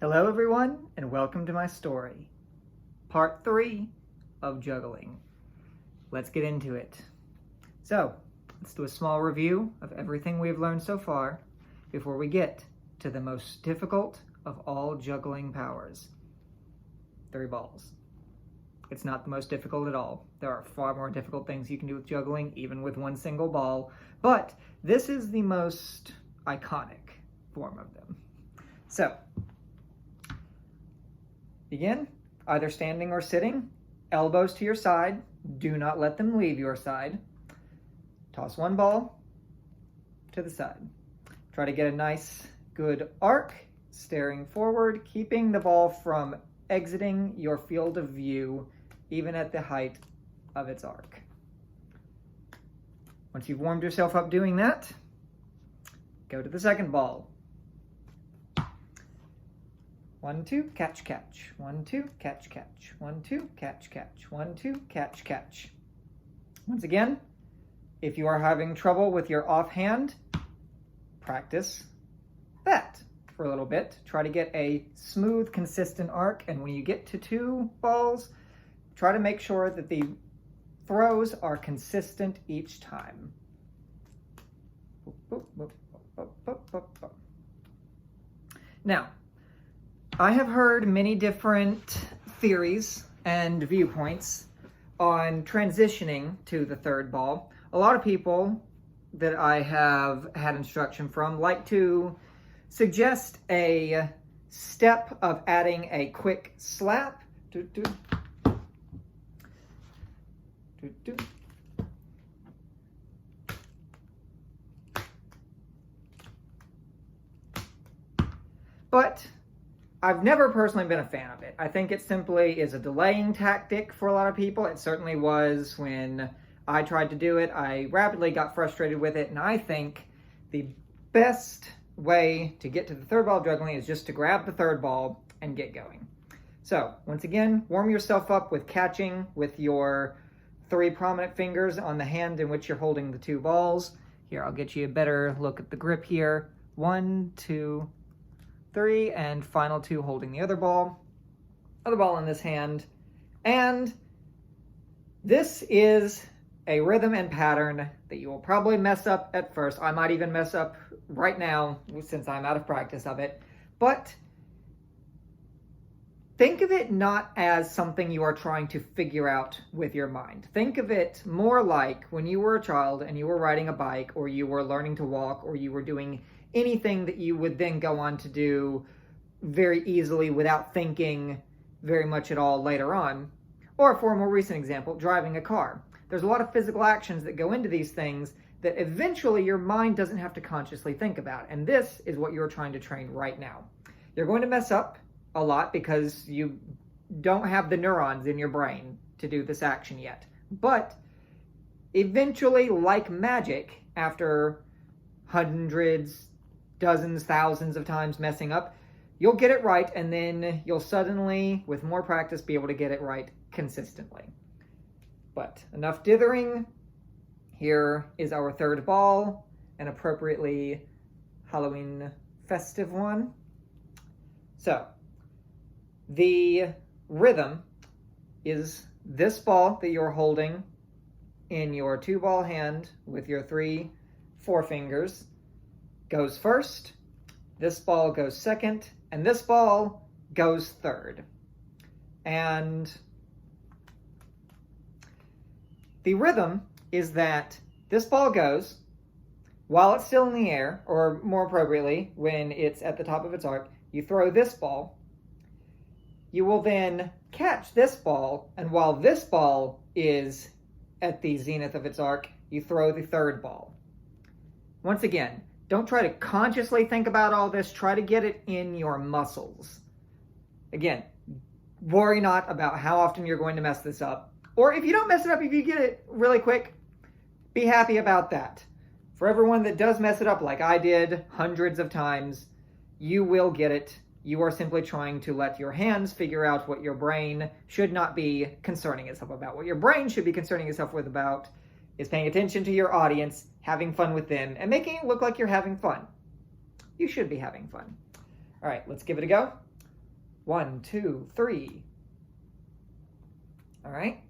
Hello everyone, and welcome to my story. Part 3 of Juggling. Let's get into it. So, let's do a small review of everything we've learned so far before we get to the most difficult of all juggling powers. 3 balls. It's not the most difficult at all. There are far more difficult things you can do with juggling, even with one single ball, but this is the most iconic form of them. So, begin either standing or sitting, elbows to your side. Do not let them leave your side. Toss one ball to the side. Try to get a nice, good arc, staring forward, keeping the ball from exiting your field of view, even at the height of its arc. Once you've warmed yourself up doing that, go to the second ball. 1, 2, catch, catch. 1, 2, catch, catch. 1, 2, catch, catch. 1, 2, catch, catch. Once again, if you are having trouble with your offhand, practice that for a little bit. Try to get a smooth, consistent arc, and when you get to 2 balls, try to make sure that the throws are consistent each time. Now, I have heard many different theories and viewpoints on transitioning to the third ball. A lot of people that I have had instruction from like to suggest a step of adding a quick slap. But I've never personally been a fan of it. I think it simply is a delaying tactic for a lot of people. It certainly was when I tried to do it. I rapidly got frustrated with it, and I think the best way to get to the third ball juggling is just to grab the third ball and get going. So, once again, warm yourself up with catching with your 3 prominent fingers on the hand in which you're holding the 2 balls. Here, I'll get you a better look at the grip here. 1, 2, 3, and final 2 holding the other ball in this hand. And this is a rhythm and pattern that you will probably mess up at first. I might even mess up right now since I'm out of practice of it. But think of it not as something you are trying to figure out with your mind. Think of it more like when you were a child and you were riding a bike, or you were learning to walk, or you were doing anything that you would then go on to do very easily without thinking very much at all later on. Or for a more recent example, driving a car. There's a lot of physical actions that go into these things that eventually your mind doesn't have to consciously think about. And this is what you're trying to train right now. You're going to mess up a lot because you don't have the neurons in your brain to do this action yet. But eventually, like magic, after hundreds, dozens, thousands of times messing up, you'll get it right, and then you'll suddenly, with more practice, be able to get it right consistently. But enough dithering. Here is our third ball, an appropriately Halloween festive one. So, the rhythm is this ball that you're holding in your 2-ball hand with your 3 forefingers goes first, this ball goes second, and this ball goes third. And the rhythm is that this ball goes while it's still in the air, or more appropriately, when it's at the top of its arc, you throw this ball. You will then catch this ball, and while this ball is at the zenith of its arc, you throw the third ball. Once again, don't try to consciously think about all this. Try to get it in your muscles. Again, worry not about how often you're going to mess this up. Or if you don't mess it up, if you get it really quick, be happy about that. For everyone that does mess it up like I did hundreds of times, you will get it. You are simply trying to let your hands figure out what your brain should not be concerning itself about. What your brain should be concerning itself with about is paying attention to your audience, having fun with them, and making it look like you're having fun. You should be having fun. All right, let's give it a go. 1, 2, 3. All right.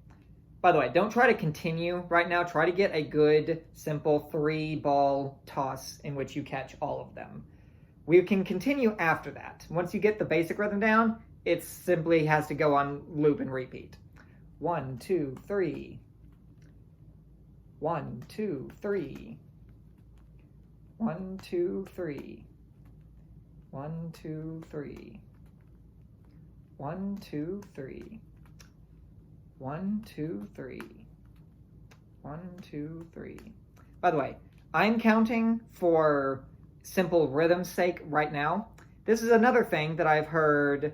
By the way, don't try to continue right now. Try to get a good, simple 3-ball toss in which you catch all of them. We can continue after that. Once you get the basic rhythm down, it simply has to go on loop and repeat. 1, 2, 3. 1, 2, 3. 1, 2, 3. 1, 2, 3. 1, 2, 3. 1, 2, 3. 1, 2, 3. By the way, I'm counting for simple rhythm's sake right now. This is another thing that I've heard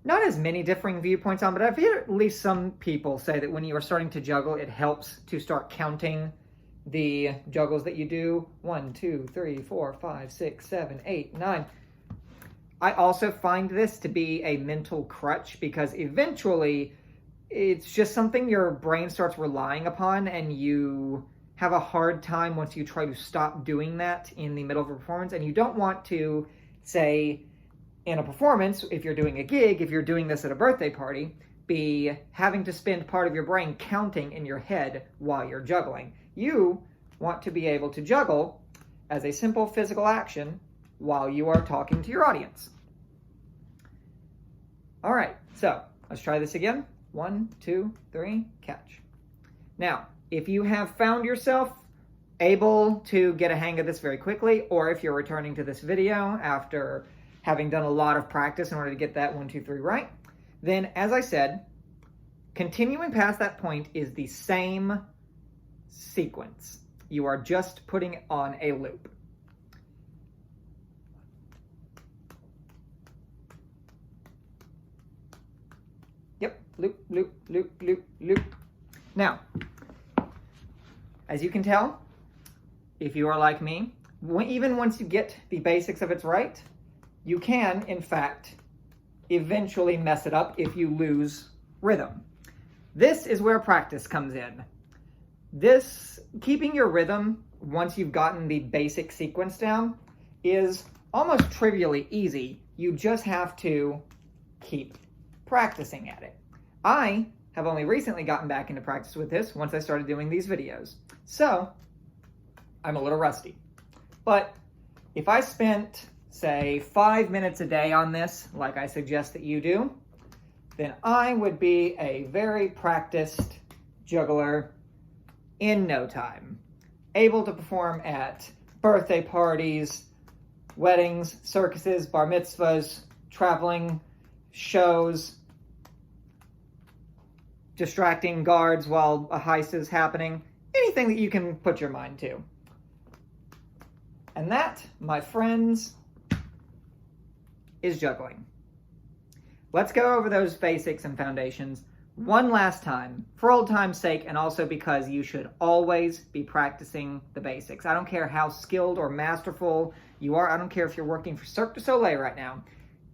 not as many differing viewpoints on, but I've heard at least some people say that when you are starting to juggle, it helps to start counting the juggles that you do. 1, 2, 3, 4, 5, 6, 7, 8, 9. I also find this to be a mental crutch because eventually it's just something your brain starts relying upon, and you have a hard time once you try to stop doing that in the middle of a performance. And you don't want to, say, in a performance, if you're doing a gig, if you're doing this at a birthday party, be having to spend part of your brain counting in your head while you're juggling. You want to be able to juggle as a simple physical action while you are talking to your audience. All right, so let's try this again. 1, 2, 3, catch. Now, if you have found yourself able to get a hang of this very quickly, or if you're returning to this video after having done a lot of practice in order to get that 1, 2, 3 right, then as I said, continuing past that point is the same sequence. You are just putting it on a loop. Yep, loop, loop, loop, loop, loop. Now, as you can tell, if you are like me, even once you get the basics of it right, you can, in fact, eventually mess it up if you lose rhythm. This is where practice comes in. Keeping your rhythm, once you've gotten the basic sequence down, is almost trivially easy. You just have to keep practicing at it. I have only recently gotten back into practice with this once I started doing these videos. So, I'm a little rusty. But if I spent, say, 5 minutes a day on this, like I suggest that you do, then I would be a very practiced juggler in no time. Able to perform at birthday parties, weddings, circuses, bar mitzvahs, traveling, shows, distracting guards while a heist is happening, anything that you can put your mind to. And that, my friends, is juggling. Let's go over those basics and foundations one last time, for old time's sake, and also because you should always be practicing the basics. I don't care how skilled or masterful you are. I don't care if you're working for Cirque du Soleil right now.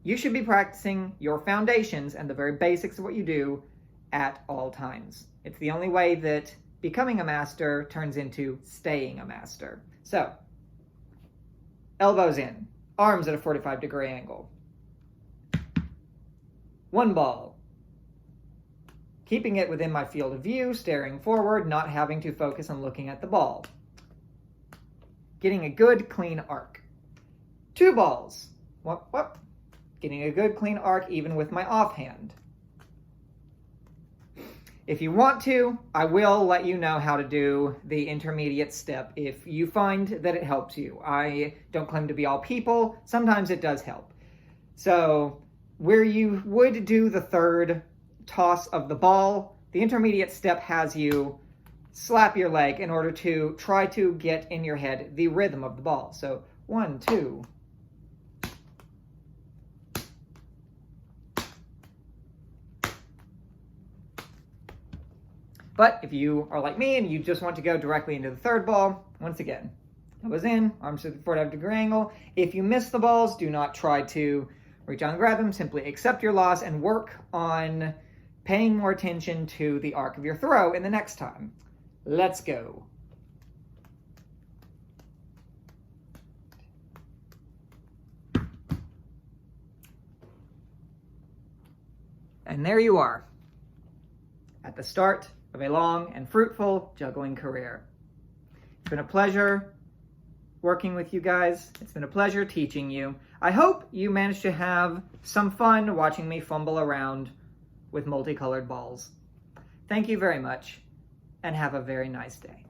You should be practicing your foundations and the very basics of what you do at all times. It's the only way that becoming a master turns into staying a master. So, elbows in, arms at a 45-degree angle. 1 ball. Keeping it within my field of view, staring forward, not having to focus on looking at the ball. Getting a good, clean arc. 2 balls. Whoop. Getting a good, clean arc even with my offhand. If you want to, I will let you know how to do the intermediate step if you find that it helps you. I don't claim to be all people. Sometimes it does help. So, where you would do the 3rd toss of the ball, the intermediate step has you slap your leg in order to try to get in your head the rhythm of the ball. So 1, 2. But if you are like me and you just want to go directly into the 3rd ball, once again, elbows in, arms to the 45-degree angle. If you miss the balls, do not try to reach out and grab them. Simply accept your loss and work on paying more attention to the arc of your throw in the next time. Let's go. And there you are, at the start of a long and fruitful juggling career. It's been a pleasure working with you guys. It's been a pleasure teaching you. I hope you managed to have some fun watching me fumble around with multicolored balls. Thank you very much, and have a very nice day.